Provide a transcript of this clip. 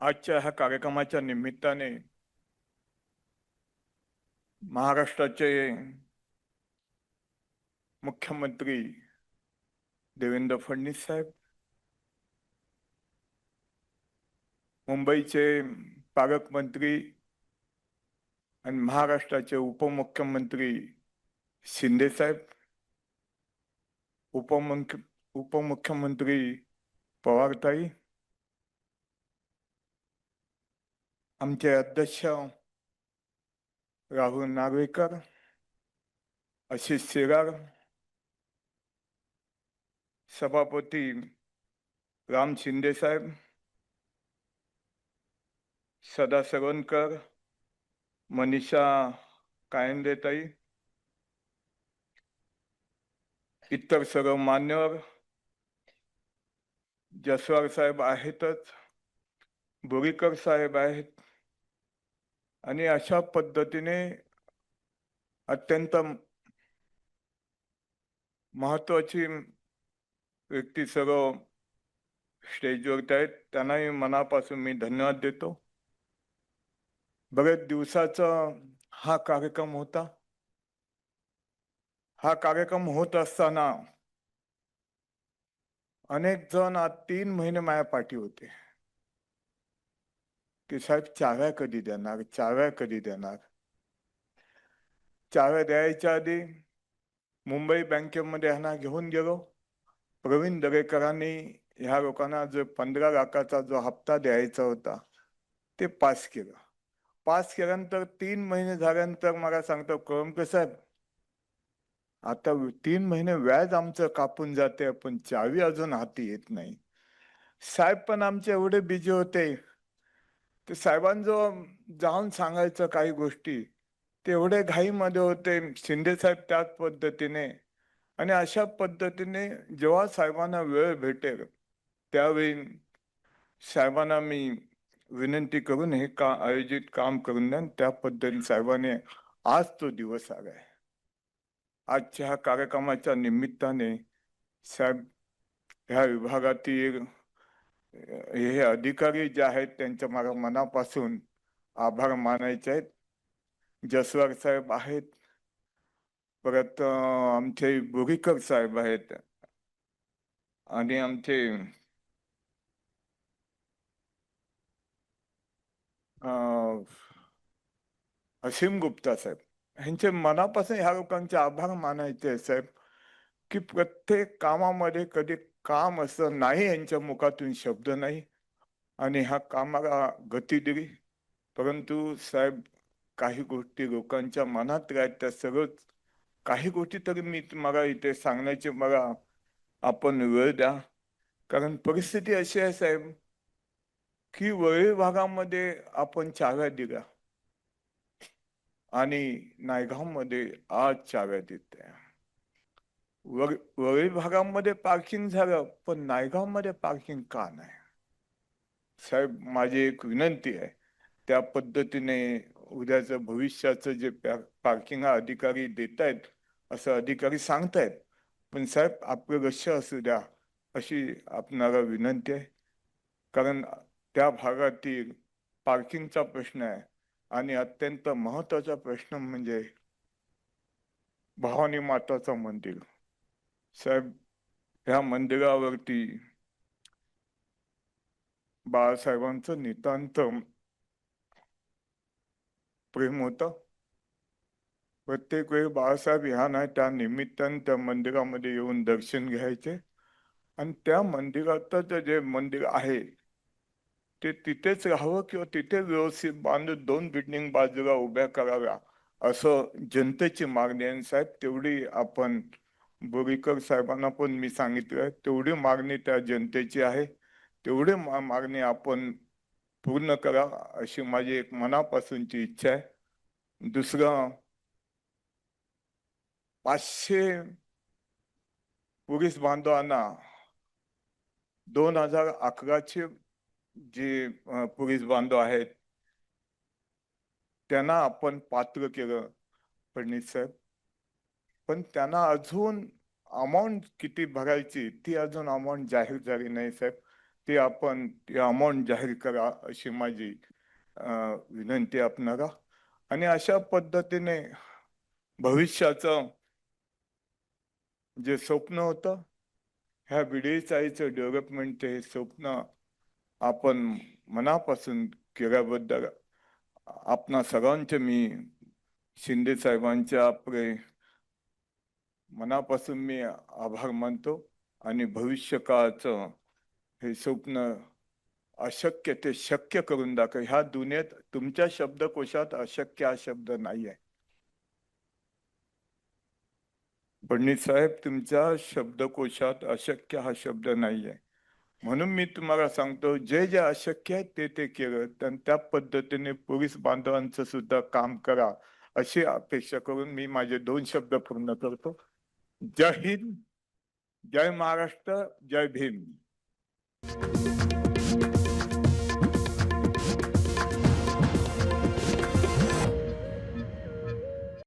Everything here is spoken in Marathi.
आजच्या ह्या कार्यक्रमाच्या निमित्ताने महाराष्ट्राचे मुख्यमंत्री देवेंद्र फडणवीस साहेब, मुंबईचे पालकमंत्री आणि महाराष्ट्राचे उपमुख्यमंत्री शिंदे साहेब, उपमुख्यमंत्री पवारताई, आमचे अध्यक्ष राहुल नार्वेकर, आशिष शेलार, सभापती राम शिंदे साहेब, सदा सरवणकर, मनीषा कायंदेताई, इतर सर्व मान्यवर, जसवार साहेब आहेतच, बोरीकर साहेब आहेत आणि अशा पद्धतीने अत्यंत महत्वाची व्यक्ती सर्व स्टेजवरती आहेत, त्यांनाही मनापासून मी धन्यवाद देतो. बरेच दिवसाचा हा कार्यक्रम होता. हा कार्यक्रम होत असताना अनेक जण आज 3 महिने माझ्या पाठी होते की साहेब चाव्या कधी देणार, चाव्या कधी देणार. चाव्या द्यायच्या आधी मुंबई बँकेमध्ये ह्यांना घेऊन गेलो. प्रवीण दरेकरांनी ह्या लोकांना जो 15 लाखाचा जो हप्ता द्यायचा होता ते पास केलं. पास केल्यानंतर 3 महिने झाल्यानंतर मला सांगतो कळमकर साहेब, आता 3 महिने व्याज आमचं कापून जाते, पण चावी अजून हाती येत नाही. साहेब पण आमचे एवढे बिझी होते ते साहेबांजवळ जाऊन सांगायचं काही गोष्टी, तेवढे घाईमध्ये होते. शिंदे साहेब त्याच पद्धतीने. आणि अशा पद्धतीने जेव्हा साहेबांना वेळ भेटेल त्यावेळी साहेबांना मी विनंती करून हे आयोजित काम करून द्या. त्या पद्धतीने साहेबांनी आज तो दिवस आलाय. आजच्या ह्या कार्यक्रमाच्या निमित्ताने साहेब ह्या विभागातील हे अधिकारी जे आहेत त्यांच्या मला मनापासून आभार मानायचे आहेत. जसवार साहेब आहेत, परत आमचे बोरीकर साहेब आहेत आणि आमचे असीम गुप्ता साहेब, ह्यांचे मनापासून ह्या लोकांचे आभार मानायचे साहेब की प्रत्येक कामामध्ये कधी काम असं नाही यांच्या मुखातून शब्द नाही आणि ह्या कामाला गती दिली. परंतु साहेब काही गोष्टी लोकांच्या मनात राहत त्या सगळंच, काही गोष्टी तरी मी तुम्हाला इथे सांगण्याची मला आपण वेळ द्या. कारण परिस्थिती अशी आहे साहेब की वरळी भागामध्ये आपण चाव्या दिल्या आणि नायगावमध्ये आज चाव्या देते. वरळी भागामध्ये पार्किंग झालं, पण नायगावमध्ये पार्किंग का नाही? साहेब माझी एक विनंती आहे, त्या पद्धतीने उद्याचं भविष्याचं जे पार्किंग अधिकारी देत आहेत असं अधिकारी सांगतायत, पण साहेब आपलं लक्ष असू द्या अशी आपणाला विनंती आहे. कारण त्या भागातील पार्किंगचा प्रश्न आहे आणि अत्यंत महत्वाचा प्रश्न म्हणजे भवानी माताचं मंदिर. साहेब ह्या मंदिरावरती बाळासाहेबांचं नितांत प्रेम होतं. प्रत्येक वेळी बाळासाहेब ह्या नाही त्या निमित्ताने त्या मंदिरामध्ये येऊन दर्शन घ्यायचे आणि त्या मंदिराचं जे मंदिर आहे ते तिथेच राहावं किंवा तिथे व्यवस्थित बांधून 2 बिल्डिंग बाजूला उभ्या कराव्या असं जनतेची मागणी आहे. साहेब तेवढी आपण बोरीकर साहेबांना पण मी सांगितलं, तेवढी मागणी त्या जनतेची आहे, तेवढी मागणी आपण पूर्ण करा अशी माझी एक मनापासूनची इच्छा आहे. दुसरं 500 पोलीस बांधवांना 2011चे जे पोलीस बांधव आहेत त्यांना आपण पात्र केलं फडणवीस साहेब, पण त्यांना अजून अमाऊंट किती भरायची ती अजून अमाऊंट जाहीर झाली नाही साहेब. ते आपण ते अमाऊंट जाहीर करा अशी माझी विनंती आपणाला. आणि अशा पद्धतीने भविष्याचं जे स्वप्न होतं ह्या BDSIचं डेव्हलपमेंट हे स्वप्न आपण मनापासून केल्याबद्दल आपणा सर्वांचे मी शिंदे साहेबांच्या आपले मनापासून मी आभार मानतो. आणि भविष्य काळाचं हे स्वप्न अशक्य ते शक्य करून दाखव. ह्या दुनियेत तुमच्या शब्दकोशात अशक्य हा शब्द नाही आहे. फडणवीस साहेब, तुमच्या शब्दकोशात अशक्य हा शब्द नाही आहे. म्हणून मी तुम्हाला सांगतो, जे जे अशक्य आहे ते ते केलं. त्या पद्धतीने पोलीस बांधवांचं सुद्धा काम करा अशी अपेक्षा करून मी माझे 2 शब्द पूर्ण करतो. जय हिंद, जय महाराष्ट्र, जय भीम.